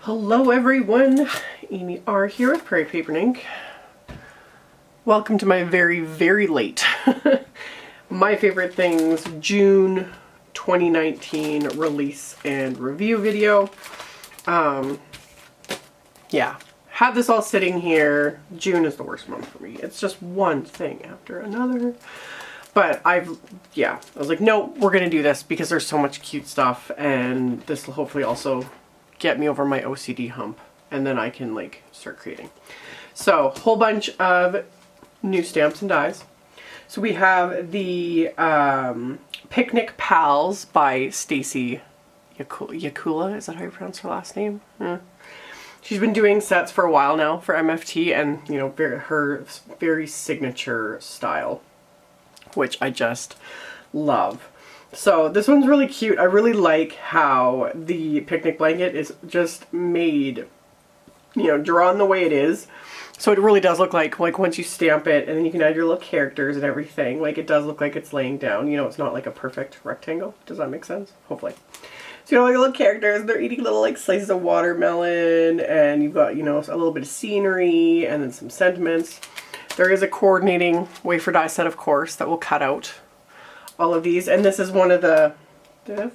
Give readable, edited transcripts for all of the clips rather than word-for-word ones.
Hello everyone, AmyR here with Prairie Paper and Ink. Welcome to my very late My Favorite Things June 2019 release and review video. Yeah, had this all sitting here. June is the worst month for me. It's just one thing after another. But I was like, no, we're gonna do this because there's so much cute stuff, and this will hopefully also get me over my OCD hump, and then I can like start creating. So, whole bunch of new stamps and dies. So we have the Picnic Pals by Stacey Yakula. Is that how you pronounce her last name? She's been doing sets for a while now for MFT, and you know, her very signature style, which I just love. So this one's really cute. I really like how the picnic blanket is just made, you know, drawn the way it is. So it really does look like once you stamp it and then you can add your little characters and everything, like it does look like it's laying down. You know, it's not like a perfect rectangle. Does that make sense? Hopefully. So you know, like little characters, they're eating little like slices of watermelon, and you've got, you know, a little bit of scenery and then some sentiments. There is a coordinating wafer die set, of course, that will cut out all of these, and this is one of the, they're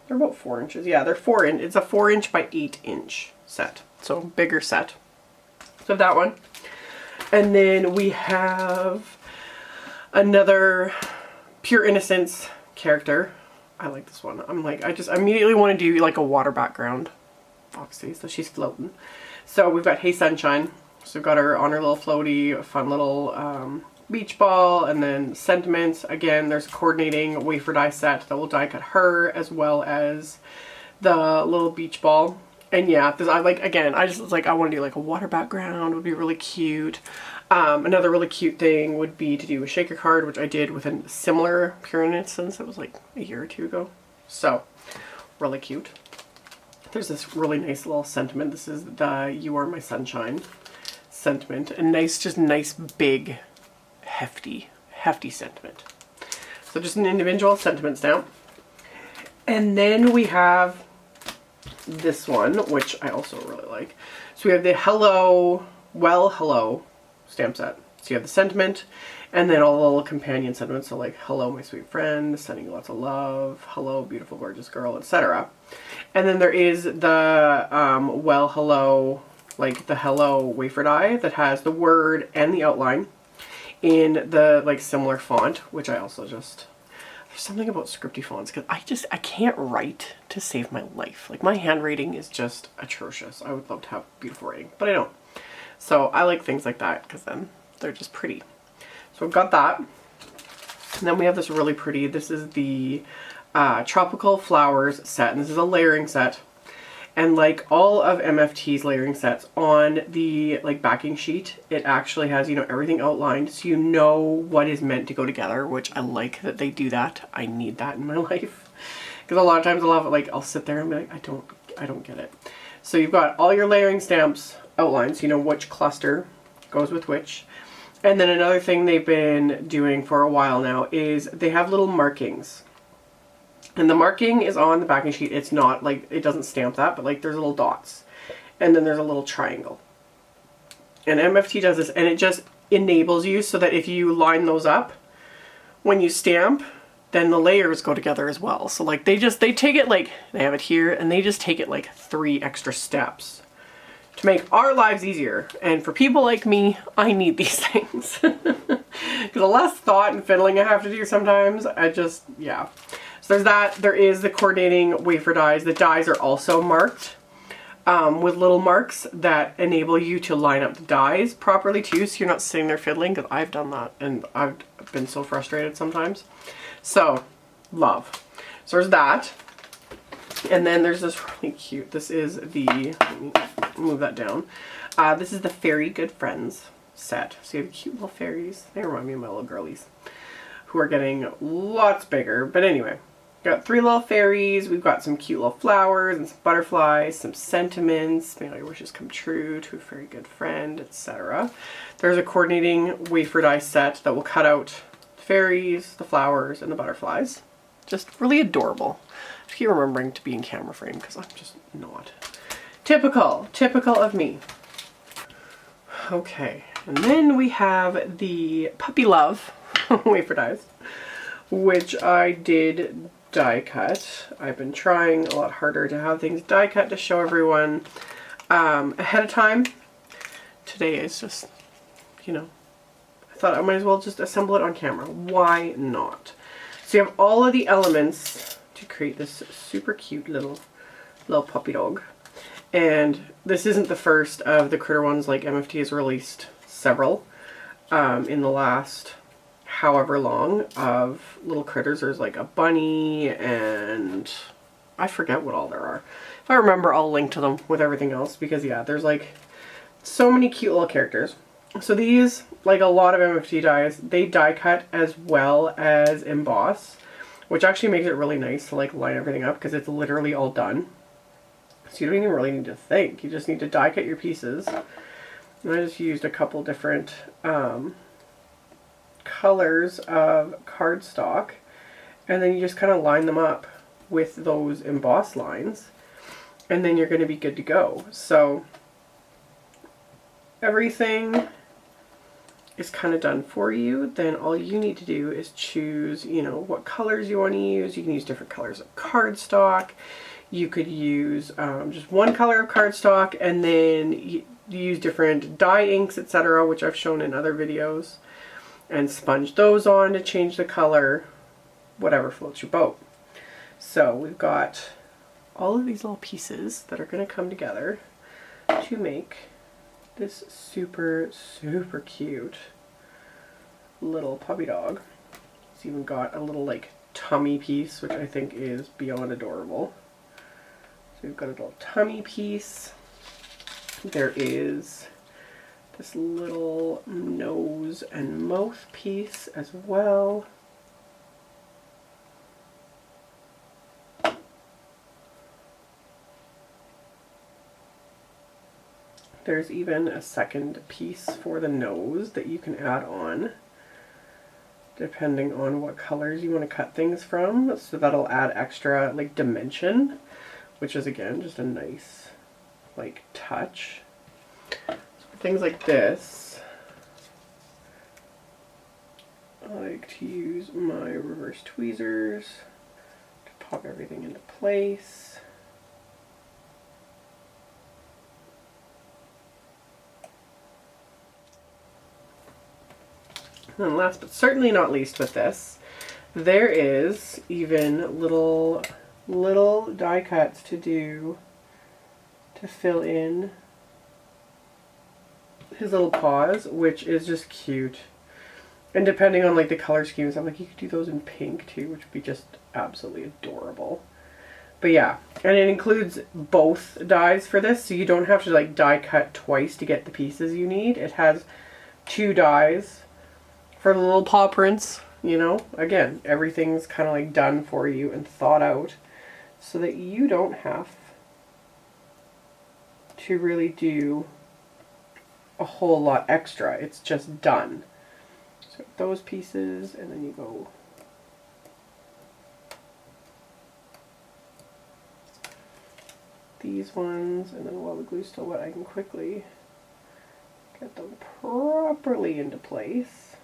about 4 inches. Yeah, they're 4 inch. It's a 4-inch by 8-inch set, so bigger set. So that one, and then we have another Pure Innocence character. I like this one. I'm like, I just immediately want to do like a water background, obviously. So she's floating. So we've got Hey Sunshine. So we've got her on her little floaty, a fun little beach ball, and then sentiments. Again, there's a coordinating wafer die set that will die cut her as well as the little beach ball. And yeah, this, I like, again, I just was like, I want to do like a water background, would be really cute. Another really cute thing would be to do a shaker card, which I did with a similar Pure Innocence. It was like a year or two ago. So, really cute. There's this really nice little sentiment. This is the You Are My Sunshine sentiment. And nice, just nice, big, hefty sentiment. So just an individual sentiment stamp. And then we have this one, which I also really like. So we have the Hello, Well Hello stamp set. So you have the sentiment, and then all the little companion sentiments. So like, hello my sweet friend, sending you lots of love, hello beautiful gorgeous girl, etc. And then there is the Well Hello, like the hello wafer die that has the word and the outline in the like similar font, which I also just, there's something about scripty fonts because I can't write to save my life. Like my handwriting is just atrocious. I would love to have beautiful writing, but I don't. So I like things like that because then they're just pretty. So we've got that. And then we have this really pretty, this is the Tropical Flowers set, and this is a layering set. And like all of MFT's layering sets, on the like backing sheet, it actually has, you know, everything outlined so you know what is meant to go together, which I like that they do that. I need that in my life. Because a lot of times I'll have it like, I'll sit there and be like, I don't get it. So you've got all your layering stamps outlined, so you know which cluster goes with which. And then another thing they've been doing for a while now is they have little markings. And the marking is on the backing sheet. It's not like, it doesn't stamp that, but like there's little dots. And then there's a little triangle. And MFT does this, and it just enables you so that if you line those up, when you stamp, then the layers go together as well. So like they take it like, they have it here, and they just take it like 3 extra steps to make our lives easier. And for people like me, I need these things. Because the less thought and fiddling I have to do sometimes, I just, yeah. So there's that. There is the coordinating wafer dies. The dies are also marked with little marks that enable you to line up the dies properly too, so you're not sitting there fiddling, because I've done that and I've been so frustrated sometimes. So, love. So there's that. And then there's this really cute, this is the, let me move that down. This is the Fairy Good Friends set. So you have cute little fairies. They remind me of my little girlies, who are getting lots bigger. But anyway, got 3 little fairies. We've got some cute little flowers and some butterflies, some sentiments. May all your wishes come true to a very good friend, etc. There's a coordinating wafer die set that will cut out the fairies, the flowers, and the butterflies. Just really adorable. I keep remembering to be in camera frame because I'm just not. Typical of me. Okay, and then we have the Puppy Love wafer dies, which I did die cut. I've been trying a lot harder to have things die cut to show everyone ahead of time. Today is just, you know, I thought I might as well just assemble it on camera. Why not? So you have all of the elements to create this super cute little puppy dog. And this isn't the first of the critter ones. Like, MFT has released several in the last however long of little critters. There's like a bunny and I forget what all there are. If I remember, I'll link to them with everything else, because yeah, there's like so many cute little characters. So these, like a lot of MFT dies, they die cut as well as emboss, which actually makes it really nice to like line everything up, because it's literally all done. So you don't even really need to think. You just need to die cut your pieces. And I just used a couple different colors of cardstock, and then you just kind of line them up with those emboss lines, and then you're going to be good to go. So everything is kind of done for you. Then all you need to do is choose, you know, what colors you want to use. You can use different colors of cardstock. You could use just one color of cardstock, and then you use different dye inks, etc., which I've shown in other videos, and sponge those on to change the color, whatever floats your boat. So we've got all of these little pieces that are going to come together to make this super, super cute little puppy dog. It's even got a little like tummy piece, which I think is beyond adorable. So we've got a little tummy piece. There is this little nose and mouth piece as well. There's even a second piece for the nose that you can add on, depending on what colors you want to cut things from. So that'll add extra like dimension, which is again just a nice like touch. So for things like this, I like to use my reverse tweezers to pop everything into place. And last but certainly not least with this, there is even little die cuts to do to fill in his little paws, which is just cute. And depending on like the color schemes, I'm like, you could do those in pink too, which would be just absolutely adorable. But yeah, and it includes both dies for this, so you don't have to like die cut twice to get the pieces you need. It has 2 dies for the little paw prints, you know. Again, everything's kind of like done for you and thought out so that you don't have to really do a whole lot extra. It's just done. So those pieces, and then you go these ones, and then while the glue's still wet, I can quickly get them properly into place.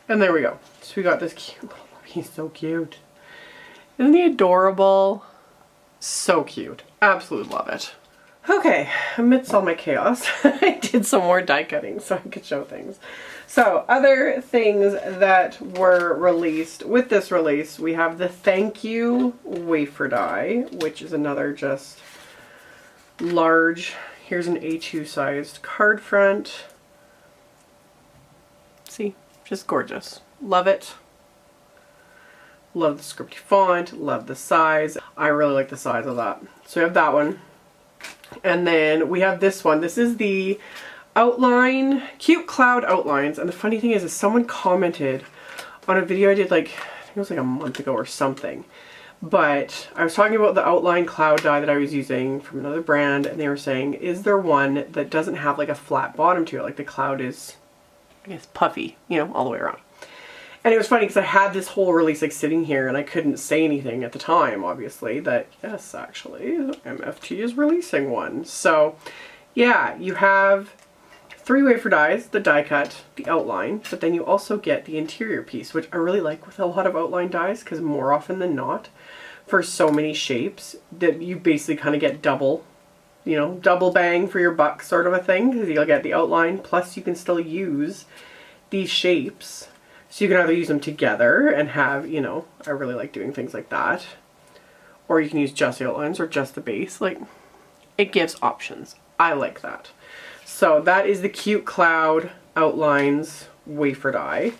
And there we go. So we got this cute little puppy. He's so cute. Isn't he adorable? So cute. Absolutely love it. Okay, amidst all my chaos, I did some more die cutting so I could show things. So, other things that were released with this release, we have the Thank You wafer die, which is another just large. Here's an A2 sized card front. See? Just gorgeous. Love it. Love the scripty font. Love the size. I really like the size of that. So we have that one. And then we have this one. This is the outline, cute cloud outlines. And the funny thing is someone commented on a video I did like, I think it was like a month ago or something. But I was talking about the outline cloud die that I was using from another brand. And they were saying, is there one that doesn't have like a flat bottom to it? Like the cloud is, I guess, puffy, you know, all the way around. And it was funny because I had this whole release like sitting here and I couldn't say anything at the time, obviously, that yes, actually, MFT is releasing one. So yeah, you have 3 wafer dies, the die cut, the outline, but then you also get the interior piece, which I really like with a lot of outline dies because more often than not, for so many shapes, that you basically kind of get double, you know, double bang for your buck sort of a thing, because you'll get the outline, plus you can still use these shapes. So you can either use them together and have, you know, I really like doing things like that, or you can use just the outlines or just the base. Like, it gives options. I like that. So that is the Cute Cloud Outlines wafer die.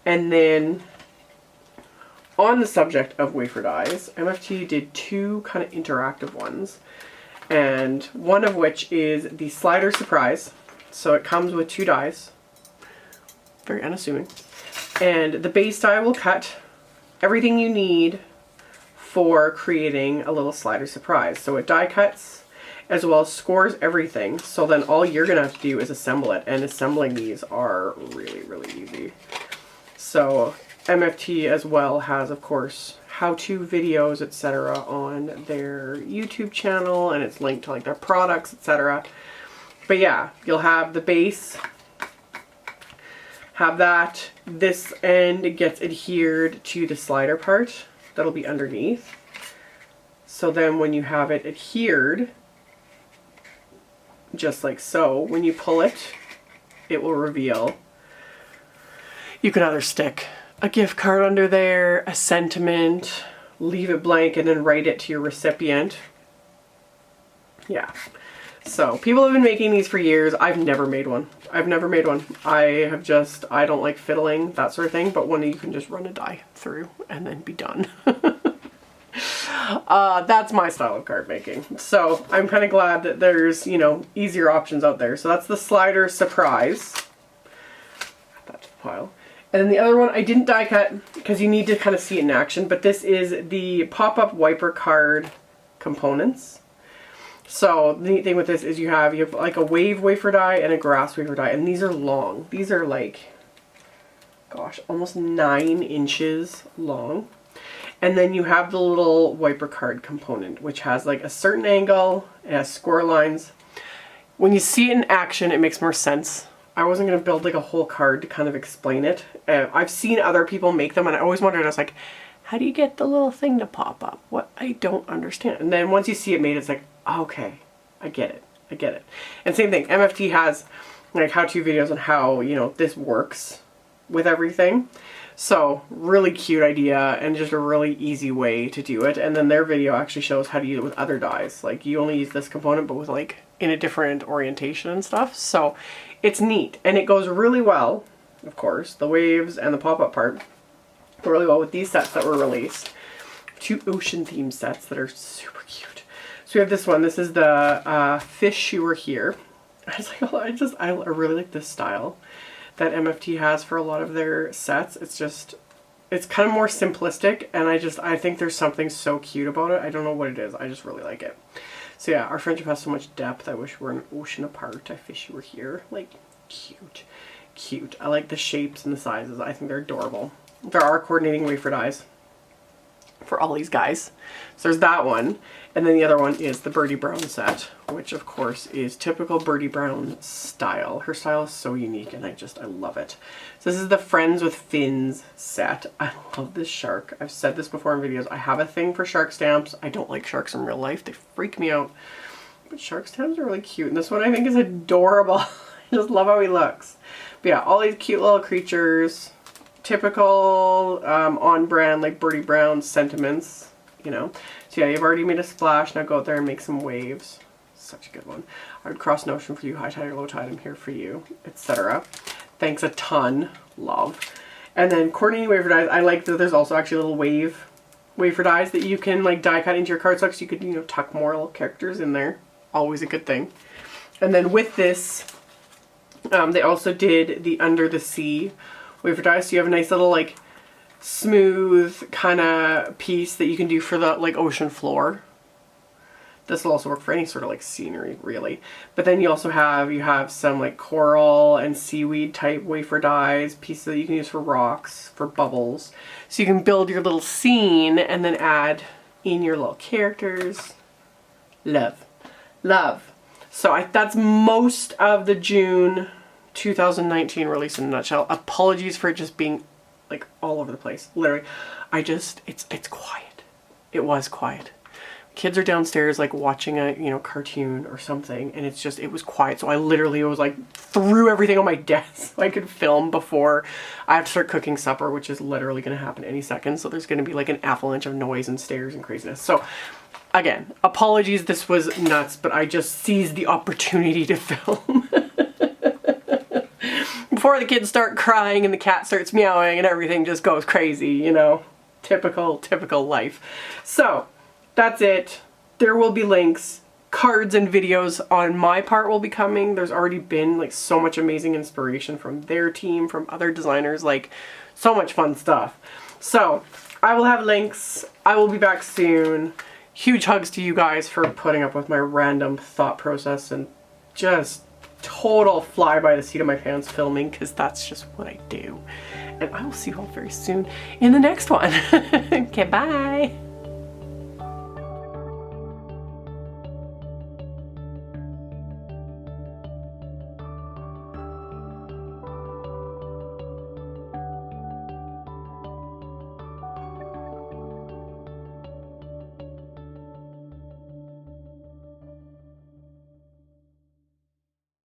And then on the subject of wafer dies, MFT did 2 kind of interactive ones. And one of which is the Slider Surprise. So it comes with 2 dies. Very unassuming. And the base die will cut everything you need for creating a little slider surprise. So it die cuts as well as scores everything. So then all you're going to have to do is assemble it. And assembling these are really, really easy. So MFT as well has, of course, how-to videos, etc. on their YouTube channel. And it's linked to like their products, etc. But yeah, you'll have the base. Have that. This end gets adhered to the slider part that'll be underneath. So then when you have it adhered, just like so, when you pull it, it will reveal. You can either stick a gift card under there, a sentiment, leave it blank and then write it to your recipient. Yeah. So people have been making these for years. I've never made one. I don't like fiddling, that sort of thing, but one you can just run a die through and then be done. That's my style of card making. So I'm kind of glad that there's, you know, easier options out there. So that's the Slider Surprise. Add that to the pile. And then the other one I didn't die cut because you need to kind of see it in action, but this is the pop-up wiper card components. So the neat thing with this is you have like a wave wafer die and a grass wafer die, and these are long. These are like, gosh, almost 9 inches long. And then you have the little wiper card component, which has like a certain angle, it has score lines. When you see it in action, it makes more sense. I wasn't going to build like a whole card to kind of explain it. I've seen other people make them and I always wondered, I was like, how do you get the little thing to pop up? What? I don't understand. And then once you see it made, it's like, okay, I get it. I get it. And same thing, MFT has like how-to videos on how, you know, this works with everything. So really cute idea and just a really easy way to do it. And then their video actually shows how to use it with other dies. Like you only use this component but with like in a different orientation and stuff. So it's neat and it goes really well, of course, the waves and the pop-up part go really well with these sets that were released. 2 ocean theme sets that are super cute. So we have this one. This is the fish you were here. I really like this style that MFT has for a lot of their sets. It's kind of more simplistic and I think there's something so cute about it. I don't know what it is. I just really like it. So yeah, our friendship has so much depth. I wish we were an ocean apart. I wish you were here. Like, cute. Cute. I like the shapes and the sizes. I think they're adorable. There are coordinating wafer dies for all these guys. So there's that one. And then the other one is the Birdie Brown set, which of course is typical Birdie Brown style. Her style is so unique and I love it. So this is the Friends with Fins set. I love this shark. I've said this before in videos. I have a thing for shark stamps. I don't like sharks in real life. They freak me out. But shark stamps are really cute. And this one I think is adorable. I just love how he looks. But yeah, all these cute little creatures. Typical on-brand like Birdie Brown sentiments, you know. So yeah, you've already made a splash. Now go out there and make some waves. Such a good one. I would cross an ocean for you, high tide or low tide, I'm here for you, etc. Thanks a ton. Love. And then coordinating wafer dies. I like that there's also actually little wafer dies that you can like die cut into your cardstock so you could, you know, tuck more little characters in there. Always a good thing. And then with this, they also did the Under the Sea wafer dies, so you have a nice little like smooth kind of piece that you can do for the like ocean floor. This will also work for any sort of like scenery, really. But then you also have some like coral and seaweed type wafer dies, pieces that you can use for rocks, for bubbles. So you can build your little scene and then add in your little characters. Love. Love. So that's most of the June 2019 release in a nutshell. Apologies for it just being like all over the place. Literally, it's quiet. It was quiet. Kids are downstairs like watching a, you know, cartoon or something, and it was quiet. So I literally was like threw everything on my desk so I could film before I have to start cooking supper, which is literally going to happen any second. So there's going to be like an avalanche of noise and stairs and craziness. So again, apologies, this was nuts, but I just seized the opportunity to film. Before the kids start crying and the cat starts meowing and everything just goes crazy, you know. Typical life. So that's it. There will be links. Cards and videos on my part will be coming. There's already been like so much amazing inspiration from their team, from other designers, like so much fun stuff. So I will have links. I will be back soon. Huge hugs to you guys for putting up with my random thought process and just total fly by the seat of my pants filming, because that's just what I do. And I will see you all very soon in the next one. Okay, bye.